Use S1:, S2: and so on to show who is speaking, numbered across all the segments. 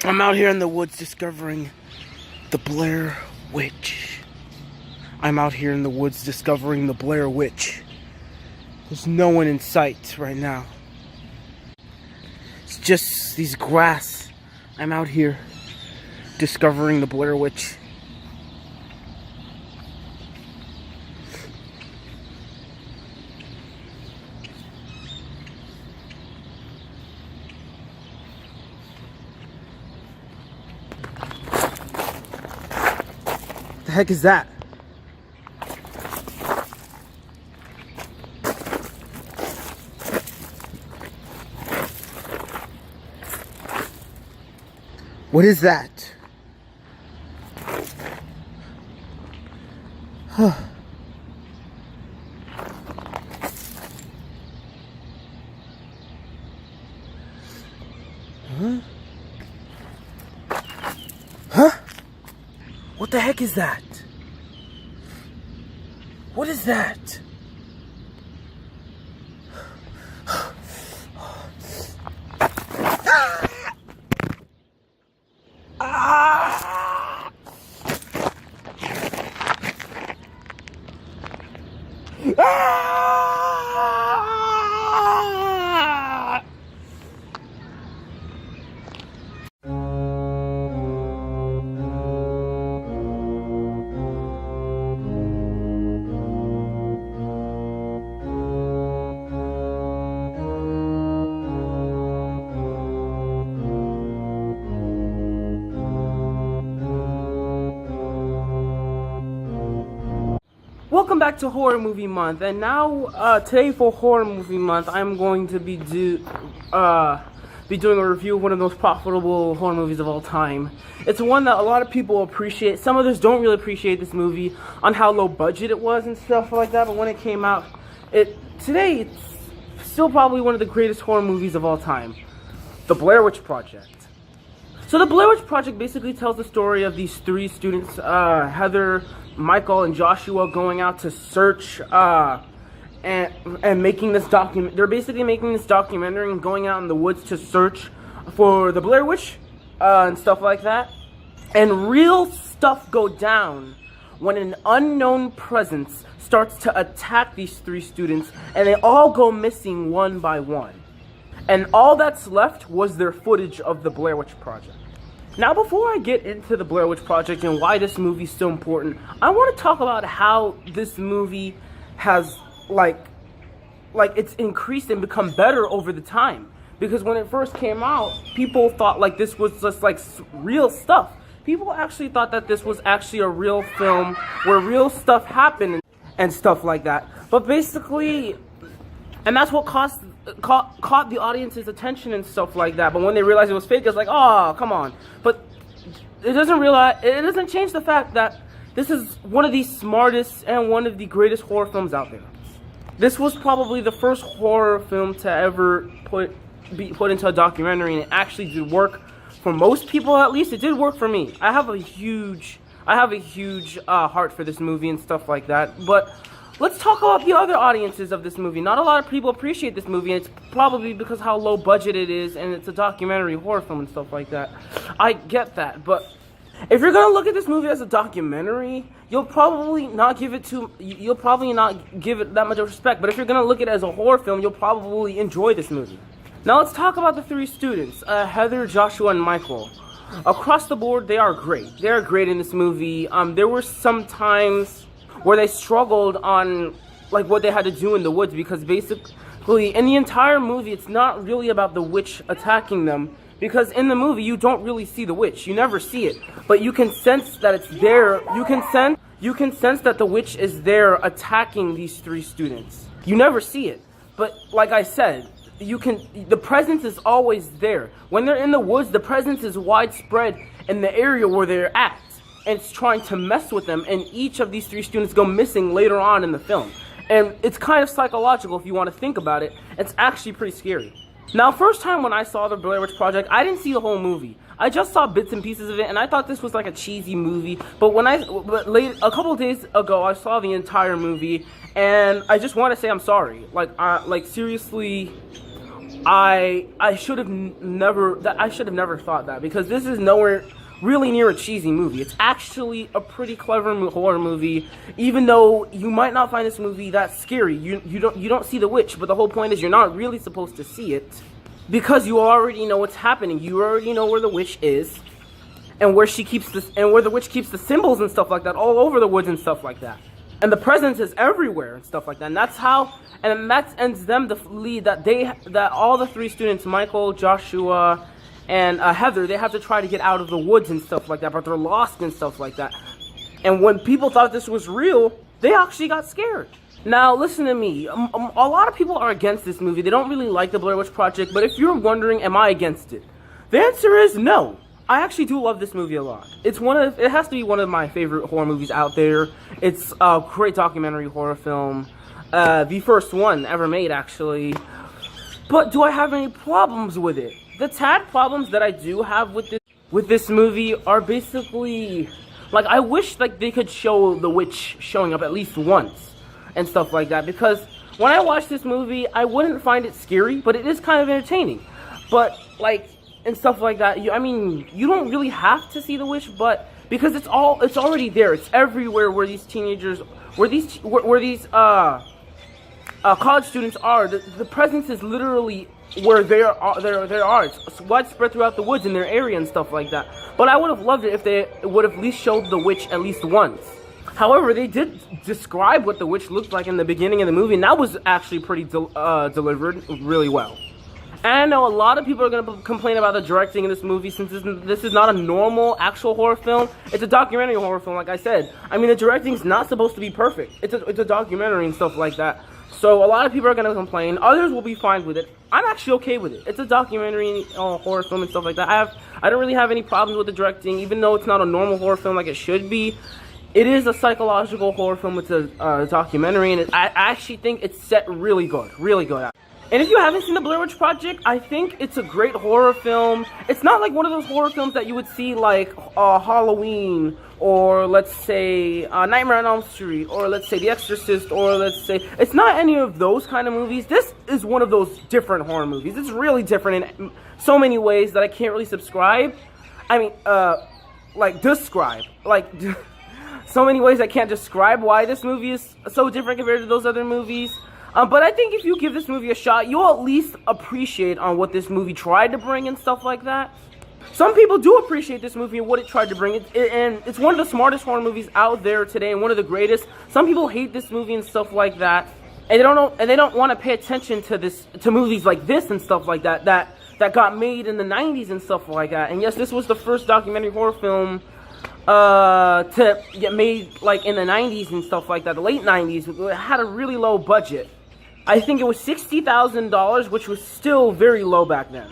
S1: So I'm out here in the woods discovering the Blair Witch. I'm out here in the woods discovering the Blair Witch. There's no one in sight right now. It's just these grass. I'm out here discovering the Blair Witch. The heck is that? What is that? Huh? Huh? What the heck is that? What is that? Ah! Ah! Welcome back to Horror Movie Month, and now today for Horror Movie Month, I'm going to be doing a review of one of the most profitable horror movies of all time. It's one that a lot of people appreciate. Some others don't really appreciate this movie on how low budget it was and stuff like that. But when it came out, today it's still probably one of the greatest horror movies of all time, The Blair Witch Project. So the Blair Witch Project basically tells the story of these three students, Heather, Michael, and Joshua, going out to search and making this document. They're basically making this documentary and going out in the woods to search for the Blair Witch and stuff like that. And real stuff go down when an unknown presence starts to attack these three students, and they all go missing one by one. And all that's left was their footage of the Blair Witch Project. Now, before I get into the Blair Witch Project and why this movie is so important, I want to talk about how this movie has, it's increased and become better over the time. Because when it first came out, people thought like this was just like real stuff. People actually thought that this was actually a real film where real stuff happened and stuff like that. But basically, and that's what caught the audience's attention and stuff like that. But when they realized it was fake, it's like, oh, come on. But it doesn't change the fact that this is one of the smartest and one of the greatest horror films out there. This was probably the first horror film to ever be put into a documentary, and it actually did work for most people. At least it did work for me. I have a huge heart for this movie and stuff like that. But let's talk about the other audiences of this movie. Not a lot of people appreciate this movie, and it's probably because how low budget it is, and it's a documentary horror film and stuff like that. I get that, but if you're gonna look at this movie as a documentary, you'll probably not give it that much respect. But if you're gonna look at it as a horror film, you'll probably enjoy this movie. Now let's talk about the three students, Heather, Joshua, and Michael. Across the board, they are great. They are great in this movie. There were some times where they struggled on like what they had to do in the woods, because basically in the entire movie it's not really about the witch attacking them, because in the movie you don't really see the witch. You never see it, but you can sense that it's there. You can sense that the witch is there attacking these three students. You never see it, but like I said, the presence is always there. When they're in the woods, the presence is widespread in the area where they're at. And it's trying to mess with them, and each of these three students go missing later on in the film. And it's kind of psychological if you want to think about it. It's actually pretty scary. Now, first time when I saw the Blair Witch Project, I didn't see the whole movie. I just saw bits and pieces of it, and I thought this was like a cheesy movie. But a couple of days ago, I saw the entire movie, and I just want to say I'm sorry. Seriously, I should have never thought that, because this is nowhere really near a cheesy movie. It's actually a pretty clever horror movie, even though you might not find this movie that scary. You don't see the witch, but the whole point is you're not really supposed to see it, because you already know what's happening. You already know where the witch is, and where the witch keeps the symbols and stuff like that all over the woods and stuff like that. And the presence is everywhere and stuff like that. And that ends them to lead that all the three students, Michael, Joshua, and Heather, they have to try to get out of the woods and stuff like that, but they're lost and stuff like that. And when people thought this was real, they actually got scared. Now, listen to me. A lot of people are against this movie. They don't really like the Blair Witch Project, but if you're wondering, am I against it? The answer is no. I actually do love this movie a lot. It has to be one of my favorite horror movies out there. It's a great documentary horror film. The first one ever made, actually. But do I have any problems with it? The tad problems that I do have with this movie are basically, like, I wish like they could show the witch showing up at least once and stuff like that, because when I watch this movie, I wouldn't find it scary, but it is kind of entertaining. But like, and stuff like that, you don't really have to see the witch, but because it's already there, it's everywhere where these teenagers, where these college students are. The presence is literally where they are. It's widespread throughout the woods in their area and stuff like that. But I would have loved it if they would have at least showed the witch at least once. However, they did describe what the witch looked like in the beginning of the movie, and that was actually pretty delivered really well. And I know a lot of people are going to complain about the directing in this movie, since this is not a normal actual horror film. It's a documentary horror film, like I said. I mean, the directing's not supposed to be perfect. It's a documentary and stuff like that. So a lot of people are going to complain. Others will be fine with it. I'm actually okay with it. It's a documentary horror film and stuff like that. I don't really have any problems with the directing, even though it's not a normal horror film like it should be. It is a psychological horror film. It's a documentary, and I actually think it's set really good. Really good. And if you haven't seen the Blair Witch Project, I think it's a great horror film. It's not like one of those horror films that you would see like Halloween, or let's say Nightmare on Elm Street, or let's say The Exorcist, or let's say... It's not any of those kind of movies. This is one of those different horror movies. It's really different in so many ways that I can't really describe. So many ways I can't describe why this movie is so different compared to those other movies. But I think if you give this movie a shot, you'll at least appreciate on what this movie tried to bring and stuff like that. Some people do appreciate this movie and what it tried to bring. And it's one of the smartest horror movies out there today, and one of the greatest. Some people hate this movie and stuff like that, and they don't want to pay attention to movies like this and stuff like that that got made in the 90s and stuff like that. And yes, this was the first documentary horror film to get made like in the 90s and stuff like that, the late 90s. It had a really low budget. I think it was $60,000, which was still very low back then.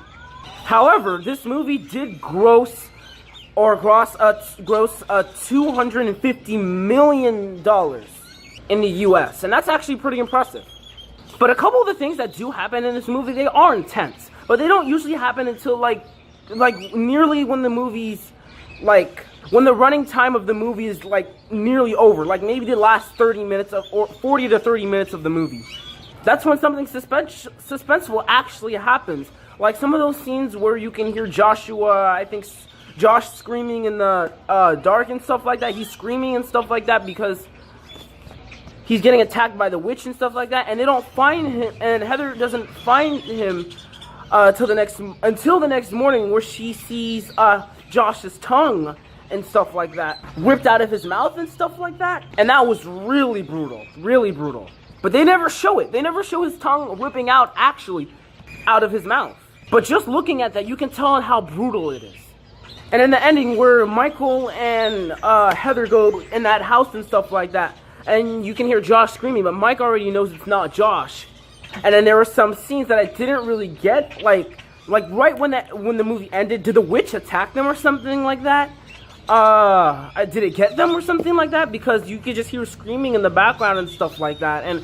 S1: However, this movie did gross $250 million in the US, and that's actually pretty impressive. But a couple of the things that do happen in this movie, they are intense, but they don't usually happen until like nearly when the movie's when the running time of the movie is like nearly over, like maybe the last 30 minutes or 40 to 30 minutes of the movie. That's when something suspenseful actually happens. Like some of those scenes where you can hear Josh screaming in the dark and stuff like that. He's screaming and stuff like that because he's getting attacked by the witch and stuff like that. And they don't find him, and Heather doesn't find him until the next morning, where she sees Josh's tongue and stuff like that ripped out of his mouth and stuff like that. And that was really brutal, really brutal. But they never show it. They never show his tongue ripping out actually out of his mouth. But just looking at that, you can tell how brutal it is. And in the ending where Michael and Heather go in that house and stuff like that, and you can hear Josh screaming, but Mike already knows it's not Josh. And then there were some scenes that I didn't really get, like right when the movie ended, did the witch attack them or something like that? Did it get them or something like that? Because you could just hear screaming in the background and stuff like that. And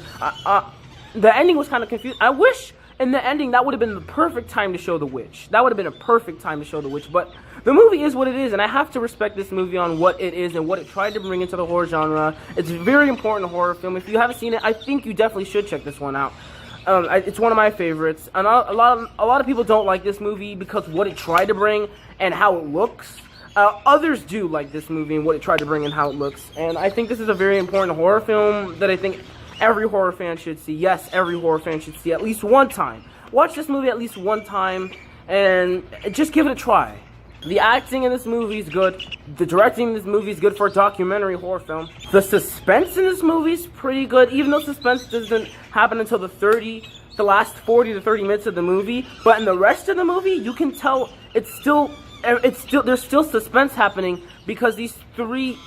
S1: the ending was kind of confused. I wish in the ending that would have been the perfect time to show the witch. That would have been a perfect time to show the witch. But the movie is what it is, and I have to respect this movie on what it is and what it tried to bring into the horror genre. It's a very important horror film. If you haven't seen it, I think you definitely should check this one out. It's one of my favorites, and a lot of people don't like this movie because what it tried to bring and how it looks. Others do like this movie and what it tried to bring and how it looks, and I think this is a very important horror film that I think every horror fan should see. Yes, every horror fan should see at least one time. Watch this movie at least one time, and just give it a try. The acting in this movie is good. The directing in this movie is good for a documentary horror film. The suspense in this movie is pretty good, even though suspense doesn't happen until the last 40 to 30 minutes of the movie. But in the rest of the movie, you can tell there's still suspense happening because these three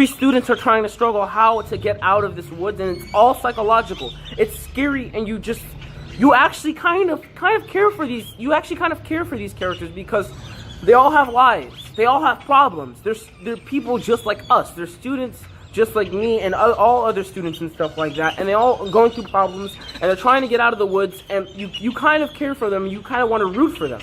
S1: students are trying to struggle how to get out of this woods, and it's all psychological. It's scary, and you actually kind of care for these. You actually kind of care for these characters because they all have lives. They all have problems. They're people just like us. They're students just like me and all other students and stuff like that. And they're all going through problems, and they're trying to get out of the woods, and you kind of care for them. You kind of want to root for them.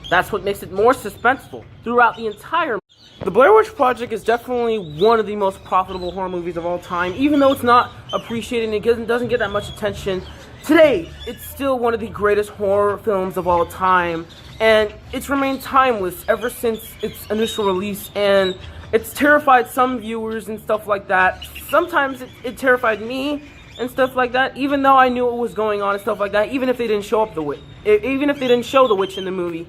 S1: That's what makes it more suspenseful throughout the entire. The Blair Witch Project is definitely one of the most profitable horror movies of all time. Even though it's not appreciated and it doesn't get that much attention, today, it's still one of the greatest horror films of all time, and it's remained timeless ever since its initial release, and it's terrified some viewers and stuff like that. Sometimes it terrified me and stuff like that, even though I knew what was going on and stuff like that, even if they didn't show the witch in the movie.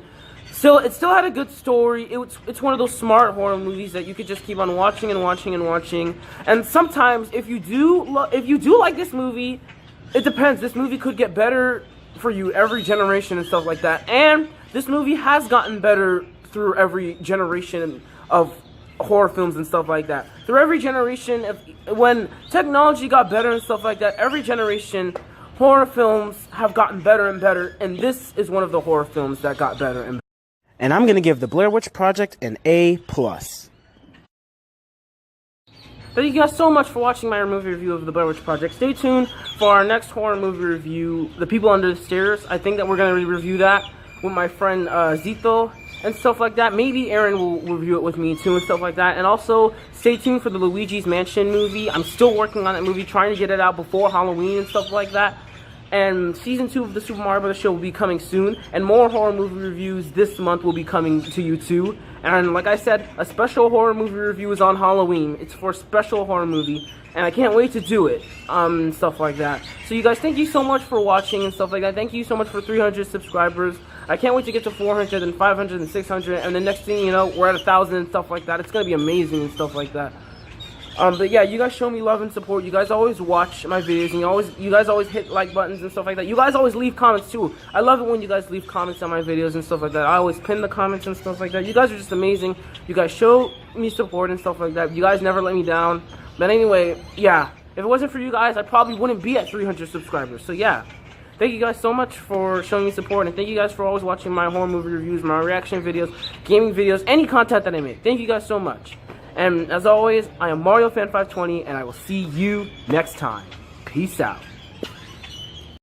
S1: Still, it still had a good story. It's one of those smart horror movies that you could just keep on watching and watching and watching. And sometimes, if you do like this movie, it depends. This movie could get better for you every generation and stuff like that. And this movie has gotten better through every generation of horror films and stuff like that. Through every generation, when technology got better and stuff like that, every generation, horror films have gotten better and better. And this is one of the horror films that got better and better. And I'm going to give the Blair Witch Project an A+. Thank you guys so much for watching my movie review of the Blair Witch Project. Stay tuned for our next horror movie review, The People Under the Stairs. I think that we're going to review that with my friend Zito and stuff like that. Maybe Aaron will review it with me too and stuff like that. And also, stay tuned for the Luigi's Mansion movie. I'm still working on that movie, trying to get it out before Halloween and stuff like that. And Season 2 of the Super Mario Bros. Show will be coming soon. And more horror movie reviews this month will be coming to you too. And like I said, a special horror movie review is on Halloween. It's for a special horror movie. And I can't wait to do it. And stuff like that. So you guys, thank you so much for watching and stuff like that. Thank you so much for 300 subscribers. I can't wait to get to 400 and 500 and 600. And the next thing you know, we're at 1,000 and stuff like that. It's going to be amazing and stuff like that. But yeah, you guys show me love and support. You guys always watch my videos, and you guys always hit like buttons and stuff like that. You guys always leave comments too. I love it when you guys leave comments on my videos and stuff like that. I always pin the comments and stuff like that. You guys are just amazing. You guys show me support and stuff like that. You guys never let me down. But anyway, yeah, if it wasn't for you guys, I probably wouldn't be at 300 subscribers. So yeah, thank you guys so much for showing me support, and thank you guys for always watching my horror movie reviews, my reaction videos, gaming videos, any content that I make. Thank you guys so much. And as always, I am Mario Fan 520, and I will see you next time. Peace out.